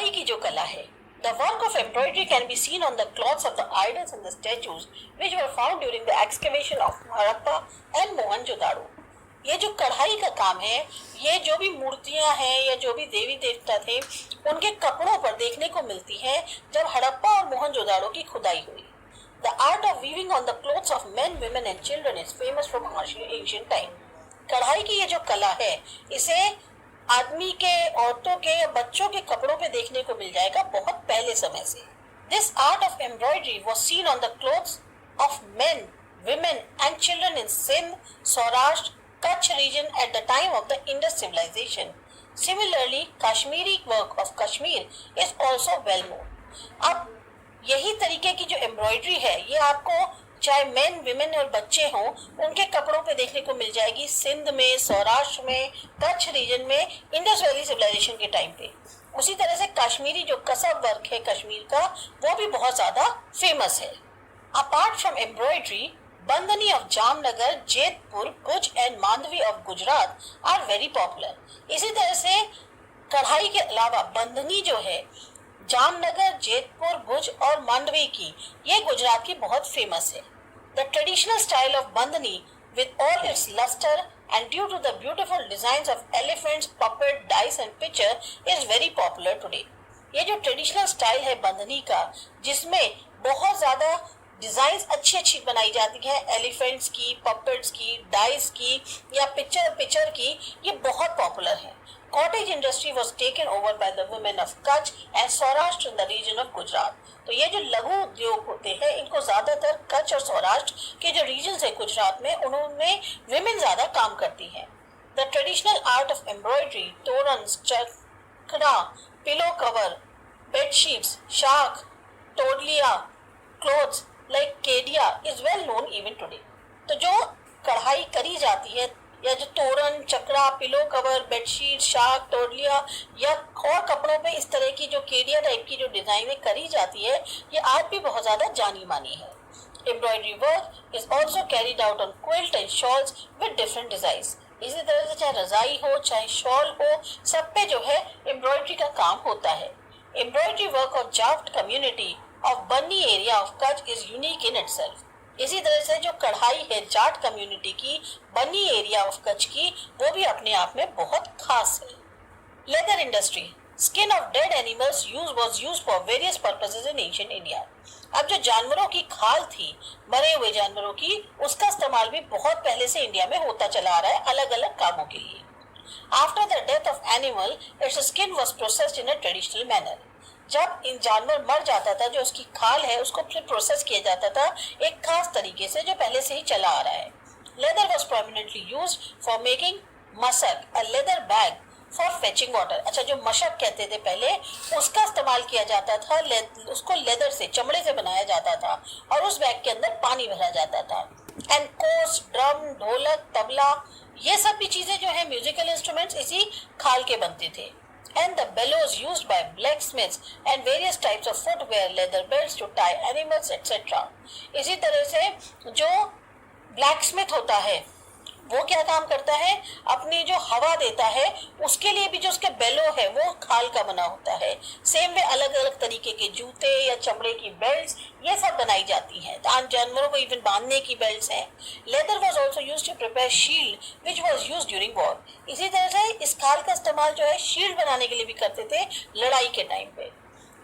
कढ़ाई की जो कला है, the work of embroidery can be seen on the cloths of the idols and the statues which were found during the excavation of Harappa and Mohenjo-daro. ये जो कढ़ाई का काम है, ये जो भी मूर्तियां हैं या जो भी देवी देवता थे, उनके कपड़ों पर देखने को मिलती है जब हड़प्पा और मोहनजोदाड़ो की खुदाई हुई. The art of weaving on the clothes of men, women and children is famous from ancient time. कढ़ाई की ये जो कला है, इसे आदमी के, औरतों के या बच्चों के कपड़ों पे देखने को मिल जाएगा बहुत पहले समय से. This art of embroidery was seen on the clothes of men, women and children in Sindh, Saurashtra, Kutch region at the time of the Indus civilization. Similarly, Kashmiri work of Kashmir is also well known. अब यही तरीके की जो embroidery है, ये आपको चाहे main, women और बच्चे हों, उनके कपड़ों पे देखने को मिल जाएगी सिंध में, सौराष्ट्र में, कच्छ रीजन में, इंडस वैली सिविलाइजेशन के टाइम पे. उसी तरह से कश्मीरी जो कसब वर्क है कश्मीर का, वो भी बहुत ज्यादा फेमस है. Apart from embroidery, bandhani of Jamnagar, Jetpur, Bhuj and Mandvi of Gujarat are very popular. इसी तरह से कढ़ाई के अलावा बंधनी जो है, जामनगर, जेतपुर, भुज और मांडवी की, ये गुजरात की बहुत फेमस है. The traditional style of bandhani with all its luster and due to the beautiful designs of elephants, puppet, dice and picture is very popular today. ये जो ट्रेडिशनल स्टाइल है बंधनी का, जिसमें बहुत ज्यादा डिजाइन्स अच्छी अच्छी बनाई जाती है, एलिफेंट्स की, पपेट्स की, डाइस की या पिक्चर की, ये बहुत पॉपुलर है. Cottage industry was taken over by the women of Kutch and Saurashtra in the region of Gujarat. तो ये जो लघु उद्योग होते हैं, इनको ज्यादातर कच्छ और सौराष्ट्र के जो रीजन है गुजरात में, उन्होंने विमेन ज्यादा काम करती हैं. The traditional art of embroidery, तोरण, चकरा, पिलो कवर, bedsheets, शाख, तोडलिया, clothes like Kedia is well known even today. तो जो कढ़ाई करी जाती है या जो तोरण, चक्रा, पिलो कवर, बेडशीट, शाख, तोड़लिया या और कपड़ों पे इस तरह की जो केडिया टाइप की जो डिजाइनें करी जाती है, ये आज भी बहुत ज्यादा जानी मानी है. Embroidery work is also carried out on quilt and shawls with different designs. इसी तरह से चाहे रजाई हो, चाहे शॉल हो, सब पे जो है एम्ब्रॉयडरी का काम होता है. Embroidery work of Jat community of Banni area of Kutch is unique in itself. इसी तरह से जो कढ़ाई है जाट कम्युनिटी की, बन्नी एरिया ऑफ कच्छ की, वो भी अपने आप में बहुत खास है. Leather industry, skin of dead animals was used for various purposes in ancient India. अब जो जानवरों की खाल थी, मरे हुए जानवरों की, उसका इस्तेमाल भी बहुत पहले से इंडिया में होता चला आ रहा है अलग अलग कामों के लिए. After the death of animal, it's skin was processed in a traditional manner. जब इन जानवर मर जाता था, जो उसकी खाल है उसको फिर प्रोसेस किया जाता था एक खास तरीके से जो पहले से ही चला आ रहा है. Leather was prominently used for making mashak, a leather bag for fetching water. अच्छा, जो मशक कहते थे पहले, उसका इस्तेमाल किया जाता था, उसको लेदर से, चमड़े से बनाया जाता था और उस बैग के अंदर पानी भरा जाता था. एंड कोर्स, ड्रम, ढोलक, तबला, ये सब भी चीजें जो है म्यूजिकल इंस्ट्रूमेंट्स इसी खाल के बनते थे. And the bellows used by blacksmiths and various types of footwear, leather belts to tie animals, etc. इसी तरह से जो ब्लैकस्मिथ होता है, वो क्या काम करता है, अपनी जो हवा देता है उसके लिए भी जो उसके बेलो है वो खाल का बना होता है. सेम में अलग अलग तरीके के जूते या चमड़े की बेल्ट्स, ये सब बनाई जाती हैं. जानवरों को इवन बांधने की बेल्ट्स हैं. Leather was also used to prepare shield which was used during war. इसी तरह से इस खाल का इस्तेमाल जो है शील्ड बनाने के लिए भी करते थे लड़ाई के टाइम पे.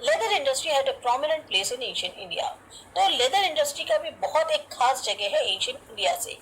Leather industry had a prominent place in ancient India. तो लेदर इंडस्ट्री का भी बहुत एक खास जगह है एंशिएंट इंडिया से.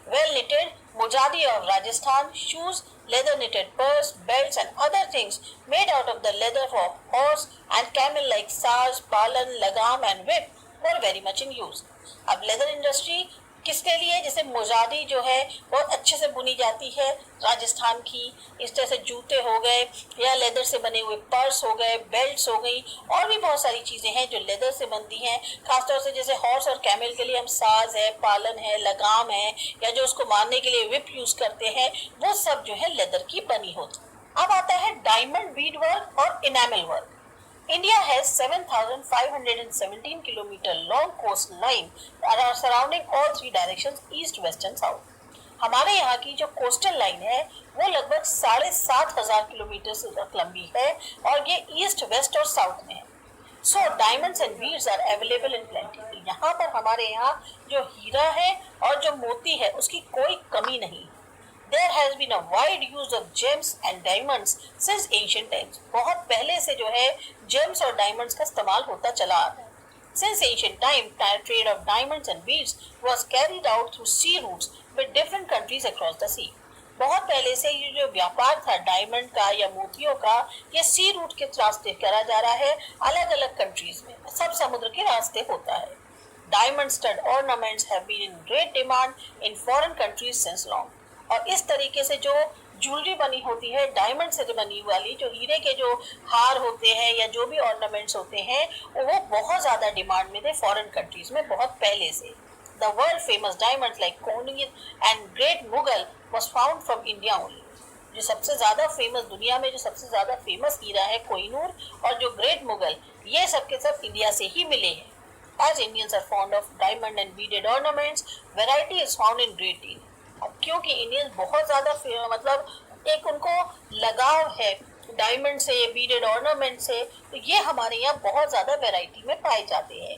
Well knitted mojari of Rajasthan, shoes, leather knitted purse, belts and other things made out of the leather of horse and camel like sars, palan, lagam and whip were very much in use. अब leather industry किसके लिए, जैसे मुजादी जो है बहुत अच्छे से बुनी जाती है राजस्थान की, इस तरह से जूते हो गए या लेदर से बने हुए पर्स हो गए, बेल्ट्स हो गई, और भी बहुत सारी चीजें हैं जो लेदर से बनती हैं. खासतौर से जैसे हॉर्स और कैमल के लिए हम साज है, पालन है, लगाम है, या जो उसको मारने के लिए विप यूज करते हैं, वो सब जो है लेदर की बनी होती. अब आता है डायमंड बीड वर्क और enamel work. India has 7,517 km long coastline surrounding all three directions, east, west and south. हमारे यहाँ की जो कोस्टल लाइन है वो लगभग 7,500 किलोमीटर से लंबी है और ये ईस्ट, वेस्ट और साउथ में है। So diamonds and beads are available in plenty. यहाँ पर हमारे यहाँ जो हीरा है और जो मोती है उसकी कोई कमी नहीं। There has been a wide use of gems and diamonds since ancient times. बहुत पहले से जो है gems और diamonds का इस्तेमाल होता चला आ रहा है। Since ancient time, trade of diamonds and beads was carried out through sea routes with different countries across the sea. बहुत पहले से ये जो व्यापार था डायमंड का या मोतियों का, ये सी रूट के रास्ते करा जा रहा है अलग अलग कंट्रीज में, सब समुद्र के रास्ते होता है। Diamond stud ornaments have been in great demand in foreign countries since long. और इस तरीके से जो ज्वेलरी बनी होती है डायमंड से बनी वाली, जो हीरे के जो हार होते हैं या जो भी ऑर्नामेंट्स होते हैं वो बहुत ज्यादा डिमांड में थे फॉरेन कंट्रीज में बहुत पहले से। The world famous diamonds like Kohinoor and great Mughal was found from India only. जो सबसे ज्यादा फेमस, दुनिया में जो सबसे ज्यादा फेमस हीरा है कोहिनूर और जो ग्रेट मुगल, ये सब के सब इंडिया से ही मिले हैं। As Indians are fond of diamond and beaded ornaments, variety is found in great deal. अब क्योंकि इंडियंस बहुत ज्यादा मतलब एक उनको लगाव है डायमंड से, बीडेड ऑर्नामेंट से, तो ये हमारे यहाँ बहुत ज्यादा वैरायटी में पाए जाते हैं।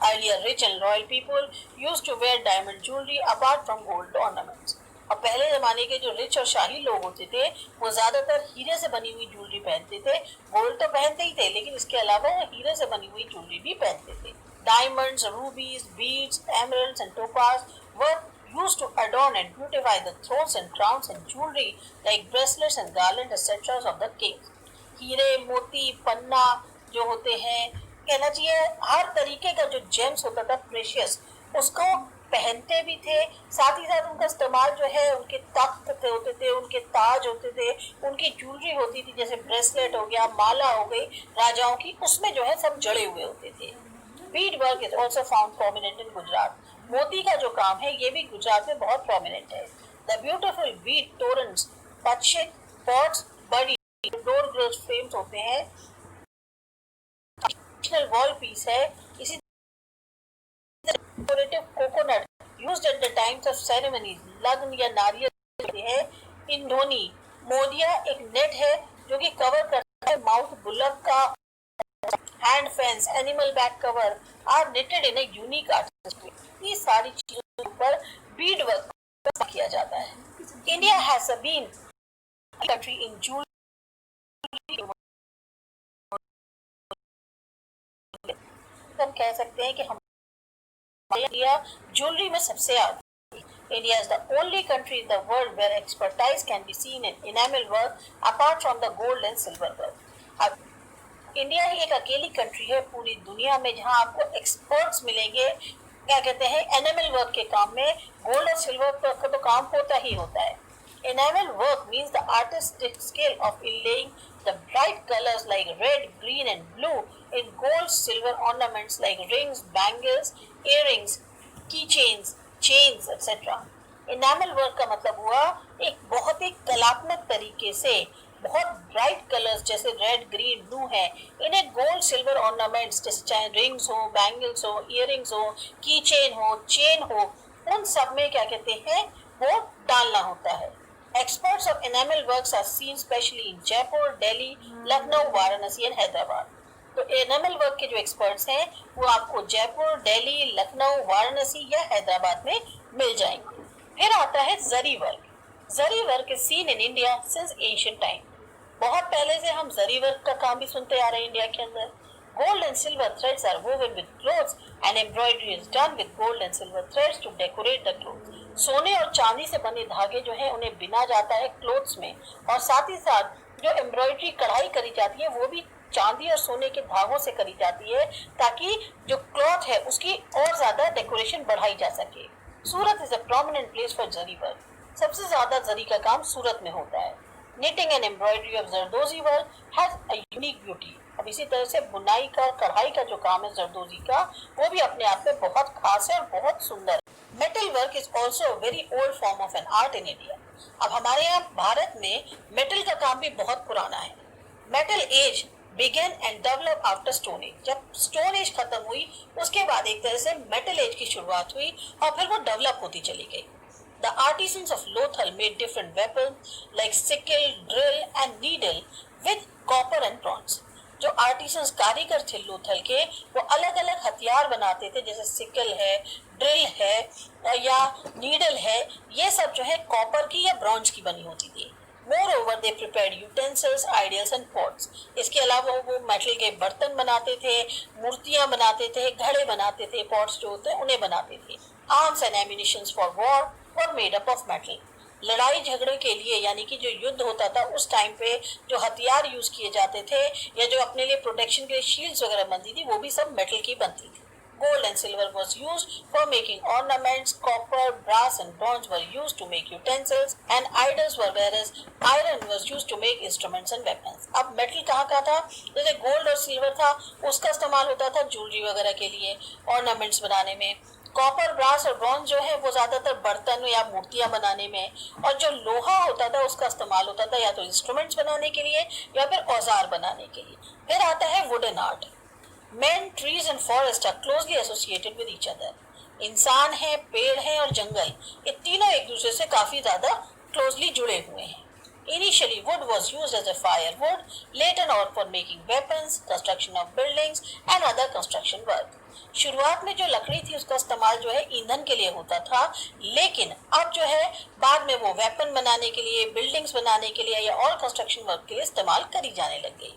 Earlier rich and royal people used to wear diamond jewelry apart from gold ornaments. अब पहले जमाने के जो रिच और शाही लोग होते थे वो ज्यादातर हीरे से बनी हुई ज्वेलरी पहनते थे। गोल्ड तो पहनते ही थे लेकिन इसके अलावा हीरे से बनी हुई ज्वेलरी भी पहनते थे। Diamonds, rubies, beads, emeralds and topaz were used to adorn and beautify the thrones and crowns and jewelry like bracelets and garlands etc. of the kings. हीरे, मोती, पन्ना जो होते हैं, कहना चाहिए हर तरीके का जो जेम्स होता था प्रेशियस, उसको पहनते भी थे। साथ ही साथ उनका इस्तेमाल जो है उनके तख्त होते थे, उनके ताज होते थे, उनकी ज्वेलरी होती थी, जैसे ब्रेसलेट हो गया, माला हो गई राजाओं की, उसमें जो है सब जड़े हुए होते थे। Beed work is also found prominent in Gujarat. मोती का जो काम है ये भी गुजरात में बहुत प्रोमिनेंट है। द ब्यूटीफुल बीड टोरेंट्स, पक्षिक, पॉट्स, बड़ी डोर ग्रिल्स फ्रेम्स होते हैं, ट्रेडिशनल वॉल पीस है। इसी decorative coconut used at the times of ceremonies, लग्न या नारियल होते हैं। इंडोनी मोदिया एक नेट है जो कि कवर करता है माउथ बुलक का। Hand fans, animal back cover are knitted in a unique artistic way. ये सारी चीजों पर बीड वर्क किया जाता है। India has been country in jewellery. हम कह सकते हैं कि हमारे इंडिया ज्वेलरी में सबसे आगे। India is the only country in the world where expertise can be seen in enamel work apart from the gold and silver work. अब इंडिया ही एक अकेली कंट्री है पूरी दुनिया में जहां आपको एक्सपर्ट्स मिलेंगे, क्या कहते हैं, एनामल वर्क के काम में। गोल्ड और सिल्वर वर्क का तो काम होता ही होता है। Enamel work means the artistic skill of inlaying the bright colours like red, green and blue in gold silver ornaments like rings, bangles, earrings, key chains etcetera. Enamel work का मतलब हुआ एक बहुत ही कलात्मक तरीके से बहुत ब्राइट कलर्स जैसे रेड, ग्रीन, ब्लू है, इन्हें गोल्ड सिल्वर ऑर्नामेंट्स जैसे चाहे रिंग्स हो, बैंगल्स हो, इयररिंग्स हो, की चेन हो, उन सब में क्या कहते हैं वो डालना होता है। Experts of enamel works are seen especially in Jaipur, Delhi, Lucknow, Varanasi and Hyderabad. तो एनामल वर्क के जो एक्सपर्ट्स हैं वो आपको जयपुर, दिल्ली, लखनऊ, वाराणसी या हैदराबाद में मिल जाएंगे। फिर आता है zari work. Zari work is seen in India since ancient time. बहुत पहले से हम जरी वर्क का काम भी सुनते आ रहे हैं इंडिया के अंदर। Gold and silver threads are woven with clothes and embroidery is done with gold and silver threads to decorate the cloth. सोने और चांदी से बने धागे जो है उन्हें बिना जाता है क्लोथ्स में, और साथ ही साथ जो एम्ब्रॉयडरी कढ़ाई करी जाती है वो भी चांदी और सोने के धागों से करी जाती है ताकि जो क्लॉथ है उसकी और ज्यादा डेकोरेशन बढ़ाई जा सके। Surat is a prominent place for zari work. सबसे ज्यादा जरी का काम सूरत में होता है। Knitting and embroidery of Zardozi work has a unique beauty. अब इसी तरह से बुनाई का, कढ़ाई का जो काम है जरदोजी का, वो भी अपने आप में बहुत खास है और बहुत सुंदर है। Metal work is also a very old form of an art in India. अब हमारे यहाँ भारत में मेटल का काम भी बहुत पुराना है। Metal age began and developed after Stone Age. जब स्टोन एज खत्म हुई उसके बाद एक तरह से मेटल एज की शुरुआत हुई और फिर वो डेवलप होती चली गई। The artisans of Lothal made different weapons like sickle, drill and needle with copper and bronze. जो आर्टिसंस कारीगर थे लोथल के वो अलग अलग हथियार बनाते थे, जैसे सिकल है, ड्रिल है या नीडल है, ये सब जो है कॉपर की या ब्रॉन्ज की बनी होती थी. Moreover, they prepared utensils, idols and pots. इसके अलावा वो मेटल के बर्तन बनाते थे, मूर्तियां बनाते थे, घड़े बनाते थे, पॉट्स जो होते हैं उन्हें बनाते थे. Arms and ammunitions for war were made up of metal. लड़ाई झगड़े के लिए यानी कि जो युद्ध होता था उस टाइम पे जो हथियार यूज किए जाते थे या जो अपने लिए प्रोटेक्शन के लिए शील्ड्स वगैरह बनती थी वो भी सब मेटल की बनती थी. Gold and silver was used for making ornaments, copper, brass and bronze were used to make utensils and idols were, whereas iron was used to make instruments and weapons. अब मेटल कहाँ का था? जैसे gold और silver था उसका इस्तेमाल होता था ज्वेलरी वगैरह के लिए, ऑर्नामेंट्स बनाने में. कॉपर, ब्रास और ब्रॉन्ज जो है वो ज्यादातर बर्तन या मूर्तियां बनाने में, और जो लोहा होता था उसका इस्तेमाल होता था या तो इंस्ट्रूमेंट्स बनाने के लिए या फिर औजार बनाने के लिए. फिर आता है wooden art. Men, trees and forest are closely associated with each other. इंसान है, पेड़ है और जंगल, ये तीनों एक दूसरे से काफी ज्यादा क्लोजली जुड़े हुए हैं. Initially, wood was used as a firewood, later on for making weapons, construction of buildings and other construction work. शुरुआत में जो लकड़ी थी उसका इस्तेमाल जो है ईंधन के लिए होता था, लेकिन अब जो है बाद में वो वेपन बनाने के लिए, बिल्डिंग्स बनाने के लिए या और कंस्ट्रक्शन वर्क के लिए इस्तेमाल करी जाने लग गई.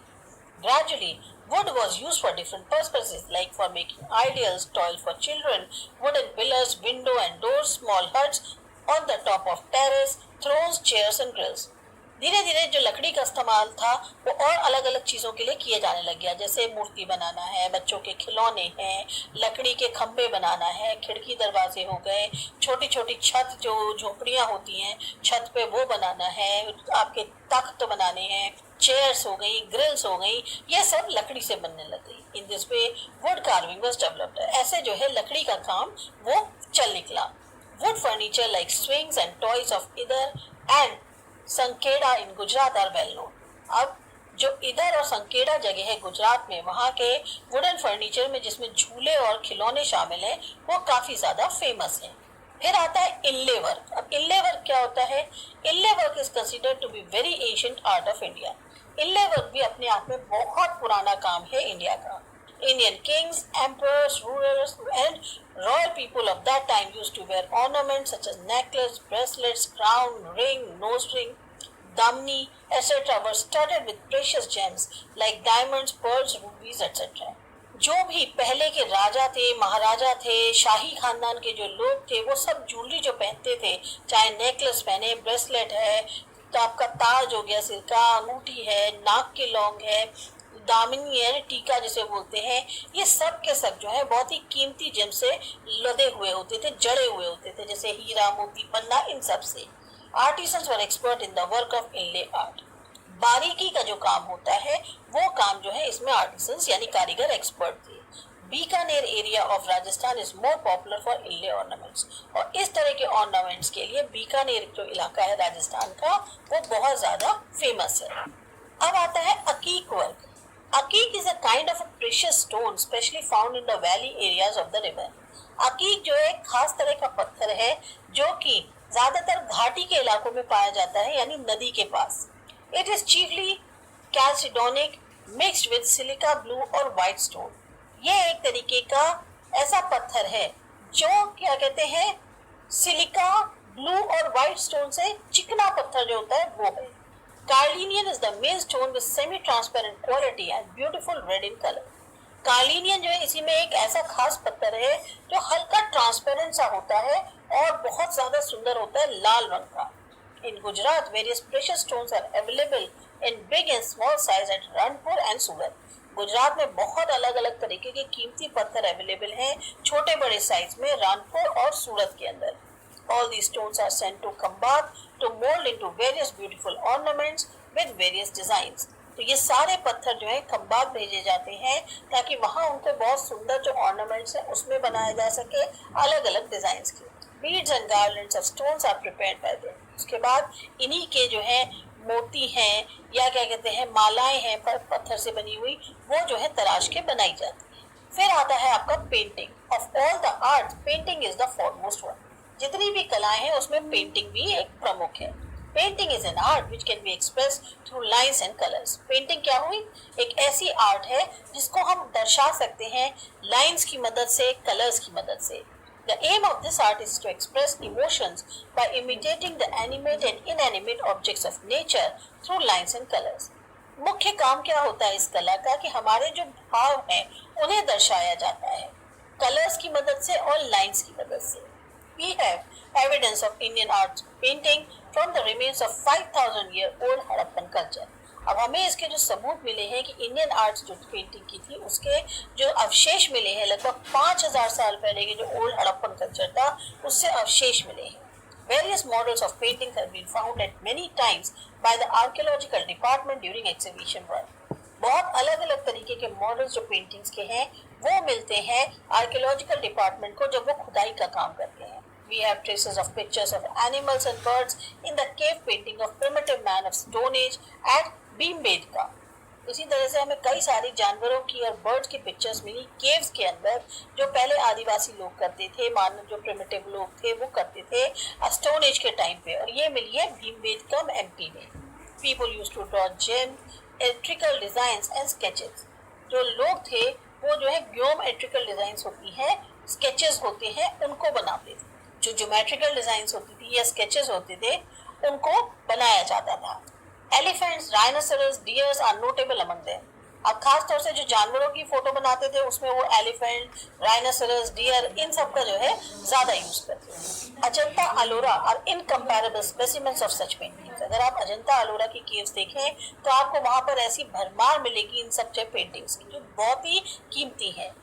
Gradually, wood was used for different purposes like for making idols, toys for children, wooden pillars, window and doors, small huts on the top of terrace, thrones, chairs and grills. धीरे धीरे जो लकड़ी का इस्तेमाल था वो और अलग अलग चीजों के लिए किए जाने लग गया, जैसे मूर्ति बनाना है, बच्चों के खिलौने हैं, लकड़ी के खंभे बनाना है, खिड़की दरवाजे हो गए, छोटी छोटी छत जो झोपड़ियां होती हैं छत पे वो बनाना है, आपके तख्त बनाने हैं, चेयर्स हो गई, ग्रिल्स हो गई, ये सब लकड़ी से बनने लग गई. In this way wood carving was developed. ऐसे जो है लकड़ी का काम वो चल निकला. Wood furniture like swings and toys of Idar and Sankheda in Gujarat are well known. अब जो इधर और संकेड़ा जगह है गुजरात में, वहाँ के वुडन फर्नीचर में जिसमें झूले और खिलौने शामिल हैं वो काफी ज्यादा फेमस हैं. फिर आता है इनले वर्क. अब इनले वर्क क्या होता है? Inlay work is considered to be very ancient art of India. Inlay work भी अपने आप में बहुत पुराना काम है इंडिया का. Indian kings, emperors, rulers and royal people of that time used to wear ornaments such as necklace, bracelets, crown, ring, nose ring, damni, etc. were studded with precious gems like diamonds, pearls, rubies, etc. जो भी पहले के राजा थे, महाराजा थे, शाही खानदान के जो लोग थे वो सब ज्वेलरी जो पहनते थे, चाहे नेकलेस पहने, ब्रेसलेट है, तो आपका ताज हो गया सिर का, अंगूठी है, नाक के लौंग है, दामिनी है, टीका जिसे बोलते हैं, ये सब के सब जो है बहुत ही कीमती जेम से लदे हुए होते थे, जड़े हुए होते थे, जैसे हीरा, मोती, पन्ना, इन सब से. Artisans were expert in the work of inlay art. बारीकी का जो काम होता है वो काम जो है इसमें आर्टिसंस यानी कारीगर एक्सपर्ट थे. Bikaner area of Rajasthan is more popular for inlay ornaments. और इस तरह के ऑर्नामेंट्स के लिए बीकानेर जो इलाका है राजस्थान का वो बहुत ज्यादा फेमस है. अब आता है अकीक work. Akik is a kind of a precious stone specially found in the valley areas of the river. अकीक जो है खास तरह का पत्थर है जो कि ज्यादातर घाटी के इलाकों में पाया जाता है यानी नदी के पास. It is chiefly chalcedonic mixed with silica blue और white stone. ये एक तरीके का ऐसा पत्थर है जो क्या कहते हैं सिलिका, ब्लू और व्हाइट स्टोन से चिकना पत्थर जो होता है वो है. Carnelian is the main stone with semi-transparent quality and beautiful red in color. Carnelian जो है इसी में एक ऐसा खास पत्थर है जो हल्का ट्रांसपेरेंट सा होता है और बहुत ज्यादा सुंदर होता है, लाल रंग का. In Gujarat, various precious stones are available in big and small size at Ranpur and Surat. Gujarat में बहुत अलग अलग तरीके के कीमती पत्थर अवेलेबल हैं छोटे बड़े साइज में रानपुर और सूरत के अंदर. All these stones are sent to Khambhat to mold into various beautiful ornaments with various designs. तो ये सारे पत्थर जो है खंबात भेजे जाते हैं ताकि वहाँ उनको बहुत सुंदर जो ऑर्नामेंट्स हैं उसमें बनाया जा सके अलग अलग डिजाइन्स के. Beads and garlands of stones are prepared by them. उसके बाद इन्हीं के जो है मोती हैं या क्या कहते हैं मालाएं हैं पत्थर से बनी हुई वो जो है तराश के बनाई जाती है. फिर आता है आपका painting. Of all the arts, painting is the foremost one. जितनी भी कलाएं हैं उसमें पेंटिंग भी एक प्रमुख है। Painting is an art which can be express through lines and colours. Painting क्या हुई? एक ऐसी आर्ट है जिसको हम दर्शा सकते हैं लाइन्स की मदद से, कलर्स की मदद से। The aim of this art is to express emotions by imitating the animate and inanimate objects of nature through lines and colors. मुख्य काम क्या होता है इस कला का कि हमारे जो भाव हैं उन्हें दर्शाया जाता है कलर्स की मदद से और लाइंस की मदद से। We have evidence of Indian art painting from the remains of 5,000-year-old Harappan culture. अब हमें इसके जो सबूत मिले हैं कि इंडियन आर्ट्स जो पेंटिंग की थी उसके जो अवशेष मिले हैं, लगभग 5,000 साल पहले के जो ओल्ड हड़प्पन कल्चर था उससे अवशेष मिले हैं। Various models of paintings have been found at many times by the archaeological department during excavation work. बहुत अलग अलग तरीके के मॉडल्स जो पेंटिंग्स के हैं वो मिलते हैं आर्कियोलॉजिकल डिपार्टमेंट को जब वो खुदाई का काम करते हैं। We have traces of pictures of animals and birds in the cave painting of primitive man of Stone Age at Bhimbetka. इसी तरह से हमें कई सारी जानवरों की और बर्ड्स की पिक्चर्स मिली केव्स के अंदर जो पहले आदिवासी लोग करते थे, मानव जो प्रिमिटिव लोग थे वो करते थे स्टोन एज के टाइम पे, और ये मिली है भीमबेटका एमपी में। People used to draw geometrical designs and sketches. जो लोग थे वो जो है ज्योमेट्रिकल डिजाइंस होती हैं, स्केचेस होते हैं, उनको बनाते थे। जो ज्योमेट्रिकल डिजाइंस होती थी या स्केचेस होते थे उनको बनाया जाता था। Elephants, rhinoceros, deers are notable among them. अब खास तौर से जो जानवरों की फोटो बनाते थे उसमें वो एलिफेंट, राइनोसेरस, डियर इन सब का जो है ज्यादा यूज करते हैं। Ajanta Ellora are incomparable specimens of such paintings. अगर आप अजंता अलोरा की केव्स देखें तो आपको वहां पर ऐसी भरमार मिलेगी इन सब पेंटिंग्स की जो बहुत ही कीमती है।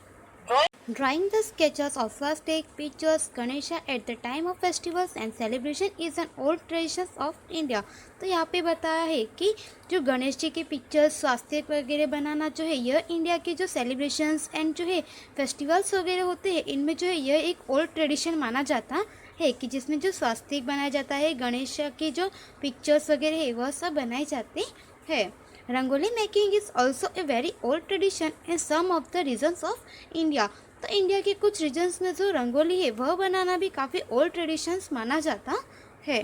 Drawing the sketches of first take pictures Ganesha at the time of festivals and celebration is an old tradition of India. तो यहाँ पे बताया है कि जो गणेश जी के पिक्चर्स स्वास्थ्य वगैरह बनाना जो है यह इंडिया के जो सेलिब्रेशंस एंड जो है फेस्टिवल्स वगैरह होते हैं इनमें जो है यह एक ओल्ड ट्रेडिशन माना जाता है कि जिसमें जो स्वास्थ्य बनाया जाता है, गणेश के जो पिक्चर्स वगैरह है वह सब बनाए जाते हैं। Rangoli making is also a very old tradition in some of the regions of India. तो इंडिया के कुछ रीजन्स में जो रंगोली है वह बनाना भी काफ़ी ओल्ड ट्रेडिशंस माना जाता है।